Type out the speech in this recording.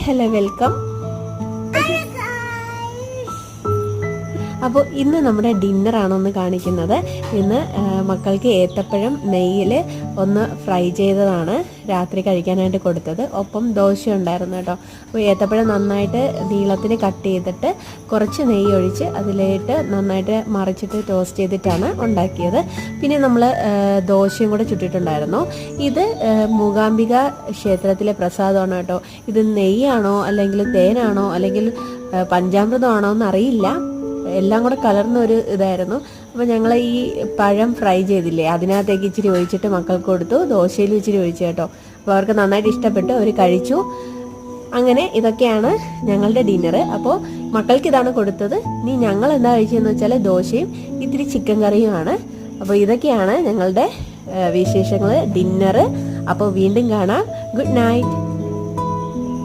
Hello welcome. അപ്പോൾ ഇന്ന് നമ്മുടെ ഡിന്നറാണൊന്ന് കാണിക്കുന്നത്. ഇന്ന് മക്കൾക്ക് ഏത്തപ്പഴം നെയ്യിൽ ഒന്ന് ഫ്രൈ ചെയ്തതാണ് രാത്രി കഴിക്കാനായിട്ട് കൊടുത്തത്. ഒപ്പം ദോശ ഉണ്ടായിരുന്നു കേട്ടോ. അപ്പോൾ ഏത്തപ്പഴം നന്നായിട്ട് നീളത്തിന് കട്ട് ചെയ്തിട്ട് കുറച്ച് നെയ്യ് ഒഴിച്ച് അതിലേട്ട് നന്നായിട്ട് മറിച്ചിട്ട് ടോസ്റ്റ് ചെയ്തിട്ടാണ് ഉണ്ടാക്കിയത്. പിന്നെ നമ്മൾ ദോശയും കൂടെ ചുട്ടിട്ടുണ്ടായിരുന്നു. ഇത് മൂകാംബിക ക്ഷേത്രത്തിലെ പ്രസാദമാണ് കേട്ടോ. ഇത് നെയ്യാണോ അല്ലെങ്കിൽ തേനാണോ അല്ലെങ്കിൽ പഞ്ചാമൃതമാണോ എന്നറിയില്ല, എല്ലാം കൂടെ കലർന്നൊരു ഇതായിരുന്നു. അപ്പോൾ ഞങ്ങൾ ഈ പഴം ഫ്രൈ ചെയ്തില്ലേ അതിനകത്തേക്ക് ഇച്ചിരി ഒഴിച്ചിട്ട് മക്കൾക്ക് കൊടുത്തു. ദോശയിൽ ഇച്ചിരി ഒഴിച്ചു കേട്ടോ. അപ്പോൾ അവർക്ക് നന്നായിട്ട് ഇഷ്ടപ്പെട്ടു, അവർ കഴിച്ചു. അങ്ങനെ ഇതൊക്കെയാണ് ഞങ്ങളുടെ ഡിന്നർ. അപ്പോൾ മക്കൾക്ക് ഇതാണ് കൊടുത്തത്. ഇനി ഞങ്ങൾ എന്താ കഴിച്ചതെന്ന് വെച്ചാൽ ദോശയും ഇത്തിരി ചിക്കൻ കറിയുമാണ്. അപ്പോൾ ഇതൊക്കെയാണ് ഞങ്ങളുടെ വിശേഷങ്ങൾ, ഡിന്നർ. അപ്പോൾ വീണ്ടും കാണാം. Good night.